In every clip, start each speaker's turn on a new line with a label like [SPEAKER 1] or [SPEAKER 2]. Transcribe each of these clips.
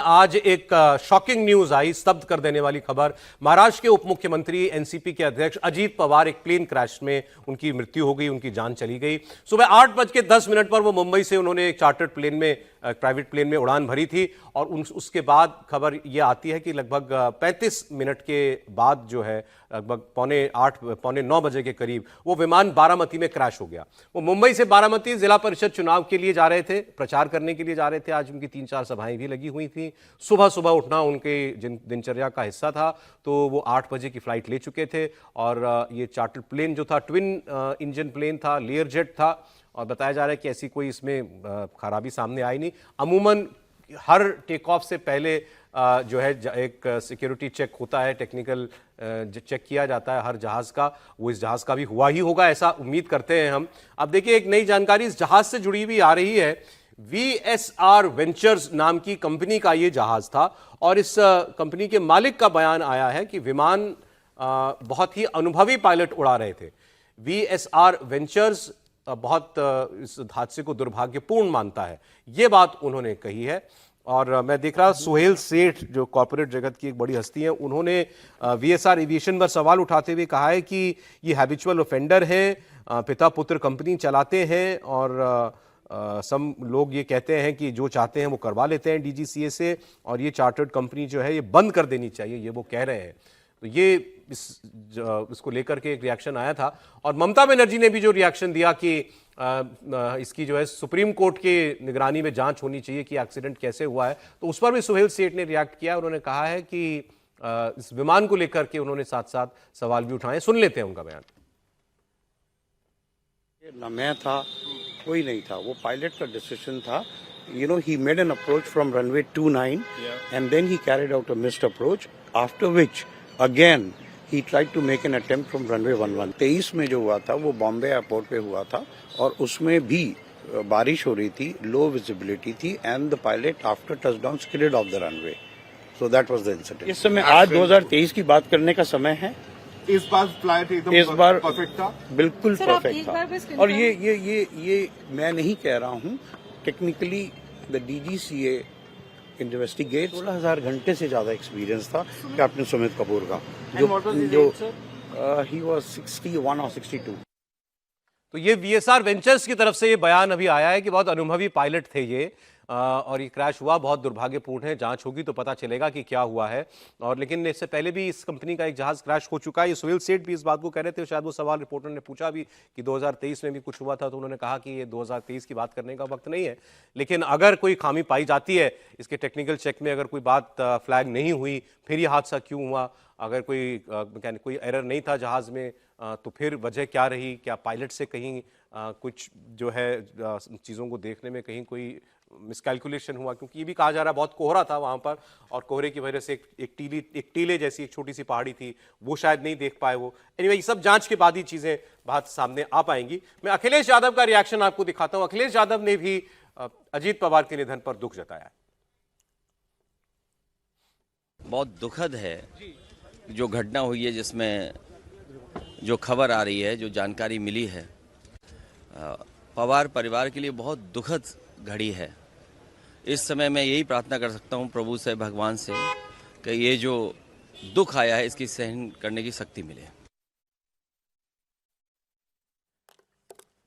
[SPEAKER 1] आज एक shocking news आई, स्तब्ध कर देने वाली खबर। महाराष्ट्र के उप मुख्यमंत्री एनसीपी के अध्यक्ष अजीत पवार, एक प्लेन क्रैश में उनकी मृत्यु हो गई, उनकी जान चली गई। सुबह 8:10 पर वो मुंबई से उन्होंने एक चार्टर्ड प्लेन में, प्राइवेट प्लेन में उड़ान भरी थी और उसके बाद खबर ये आती है कि लगभग 35 मिनट के बाद जो है, लगभग पौने 9 बजे के करीब वो विमान बारामती में क्रैश हो गया। वो मुंबई से बारामती जिला परिषद चुनाव के लिए जा रहे थे, प्रचार करने के लिए जा रहे थे। आज उनकी 3-4 सभाएं भी लगी हुई थी। सुबह सुबह उठना उनके दिनचर्या का हिस्सा था, तो वो 8 बजे की फ्लाइट ले चुके थे और ये चार्टर्ड प्लेन जो था, ट्विन इंजन प्लेन था, लेयर जेट था और बताया जा रहा है कि ऐसी कोई इसमें खराबी सामने आई नहीं। अमूमन हर टेक ऑफ से पहले जो है एक सिक्योरिटी चेक होता है, टेक्निकल चेक किया जाता है हर जहाज का। वो इस जहाज का भी हुआ ही होगा, ऐसा उम्मीद करते हैं हम। अब देखिए, एक नई जानकारी इस जहाज से जुड़ी हुई आ रही है। VSR वेंचर्स नाम की कंपनी का ये जहाज था और इस कंपनी के मालिक का बयान आया है कि विमान बहुत ही अनुभवी पायलट उड़ा रहे थे। VSR वेंचर्स बहुत इस हादसे को दुर्भाग्यपूर्ण मानता है, ये बात उन्होंने कही है। और मैं देख रहा सुहेल सेठ, जो कॉर्पोरेट जगत की एक बड़ी हस्ती है, उन्होंने VSR एविएशन पर सवाल उठाते हुए कहा है कि ये हैबिचुअल ऑफेंडर है, पिता पुत्र कंपनी चलाते हैं और सब लोग ये कहते हैं कि जो चाहते हैं वो करवा लेते हैं DGCA से, और ये चार्टर्ड कंपनी जो है ये बंद कर देनी चाहिए, ये वो कह रहे हैं। तो ये इसको लेकर के एक रिएक्शन आया था और ममता बनर्जी ने भी जो रिएक्शन दिया कि इसकी जो है सुप्रीम कोर्ट के निगरानी में जांच होनी चाहिए कि एक्सीडेंट कैसे हुआ है, तो उस पर भी सुहेल सेठ ने रिएक्ट किया। उन्होंने कहा है कि इस विमान को लेकर के उन्होंने साथ साथ सवाल भी उठाए। सुन लेते हैं उनका बयान।
[SPEAKER 2] ना मैं था, कोई नहीं था, वो पायलट का डिसीजन था। You know, he made an approach from runway 29 and then he carried out a missed approach, after which again he tried to make an attempt from runway 11। 23 में जो हुआ था वो बॉम्बे एयरपोर्ट पे हुआ था और उसमें भी बारिश हो रही थी, लो विजिबिलिटी थी and the pilot after touchdown skidded off the runway, so that was the incident. इस समय आज 2023 की बात करने का समय है।
[SPEAKER 3] इस बार फ्लाइट
[SPEAKER 2] इस बार
[SPEAKER 3] परफेक्ट था,
[SPEAKER 2] बिल्कुल परफेक्ट था। और ये मैं नहीं कह रहा हूँ, टेक्निकली द DGCA इन्वेस्टिगेट। 16,000 घंटे से ज्यादा एक्सपीरियंस था कैप्टन सुमित कपूर का, जो ही वाज 61 और 62।
[SPEAKER 1] तो ये VSR वेंचर्स की तरफ से ये बयान अभी आया है कि बहुत अनुभवी पायलट थे ये और ये क्रैश हुआ, बहुत दुर्भाग्यपूर्ण है। जांच होगी तो पता चलेगा कि क्या हुआ है। और लेकिन इससे पहले भी इस कंपनी का एक जहाज क्रैश हो चुका है। ये सुहेल सेठ भी इस बात को कह रहे थे, शायद वो सवाल रिपोर्टर ने पूछा भी कि 2023 में भी कुछ हुआ था, तो उन्होंने कहा कि ये 2023 की बात करने का वक्त नहीं है। लेकिन अगर कोई खामी पाई जाती है इसके टेक्निकल चेक में, अगर कोई बात फ्लैग नहीं हुई, फिर ये हादसा क्यों हुआ, अगर कोई एरर नहीं था जहाज में, तो फिर वजह क्या रही? क्या पायलट से कहीं कुछ जो है चीज़ों को देखने में कहीं कोई मिसकैलकुलेशन हुआ? क्योंकि ये भी कहा जा रहा है बहुत कोहरा था वहां पर और कोहरे की वजह से एक टीले जैसी एक छोटी सी पहाड़ी थी, वो शायद नहीं देख पाए वो। एनीवे, ये सब जांच के बाद ही चीजें बात सामने आ पाएंगी। मैं अखिलेश यादव का रिएक्शन आपको दिखाता हूं। अखिलेश यादव ने भी अजीत पवार के निधन पर दुख जताया है।
[SPEAKER 4] बहुत दुखद है जो घटना हुई है, जिसमें जो खबर आ रही है, जो जानकारी मिली है, पवार परिवार के लिए बहुत दुखद घड़ी है। इस समय मैं यही प्रार्थना कर सकता हूं प्रभु से, भगवान से, कि ये जो दुख आया है इसकी सहन करने की शक्ति मिले।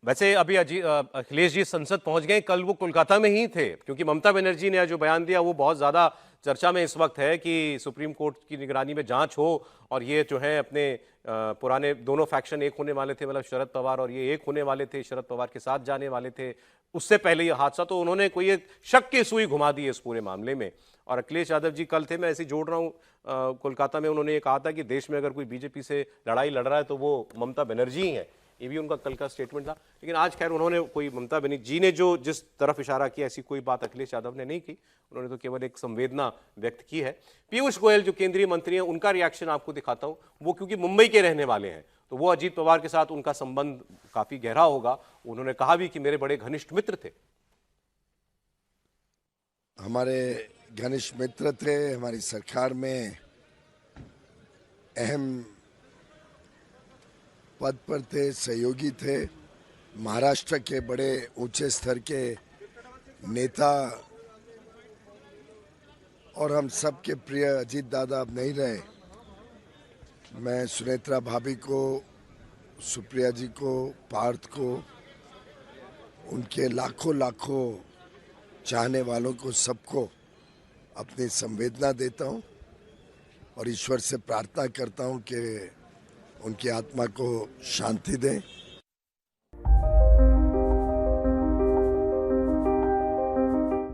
[SPEAKER 1] वैसे अभी अखिलेश जी संसद पहुंच गए, कल वो कोलकाता में ही थे, क्योंकि ममता बनर्जी ने जो बयान दिया वो बहुत ज्यादा चर्चा में इस वक्त है कि सुप्रीम कोर्ट की निगरानी में जांच हो और ये जो है अपने पुराने दोनों फैक्शन एक होने वाले थे, मतलब शरद पवार और ये एक होने वाले थे, शरद पवार के साथ जाने वाले थे उससे पहले ये हादसा, तो उन्होंने कोई एक शक की सुई घुमा दी इस पूरे मामले में। और अखिलेश यादव जी कल थे, मैं ऐसे जोड़ रहा हूँ, कोलकाता में उन्होंने ये कहा था कि देश में अगर कोई बीजेपी से लड़ाई लड़ रहा है तो वो ममता बनर्जी ही है, ये भी उनका कल का स्टेटमेंट था। लेकिन आज खैर उन्होंने कोई, ममता बनर्जी जी ने जो जिस तरफ इशारा किया ऐसी कोई बात अखिलेश यादव ने नहीं की, उन्होंने तो केवल एक संवेदना व्यक्त की है। पीयूष गोयल जो केंद्रीय मंत्री हैं, उनका रिएक्शन आपको दिखाता हूं। वो क्योंकि मुंबई के रहने वाले हैं तो वो अजीत पवार के साथ उनका संबंध काफी गहरा होगा। उन्होंने कहा भी कि मेरे बड़े घनिष्ठ मित्र थे।
[SPEAKER 5] हमारे घनिष्ठ मित्र थे, हमारी सरकार में अहम पद पर थे, सहयोगी थे, महाराष्ट्र के बड़े ऊंचे स्तर के नेता और हम सबके प्रिय अजीत दादा अब नहीं रहे। मैं सुनेत्रा भाभी को, सुप्रिया जी को, पार्थ को, उनके लाखों लाखों चाहने वालों को, सबको अपनी संवेदना देता हूं और ईश्वर से प्रार्थना करता हूं कि उनकी आत्मा को शांति दें।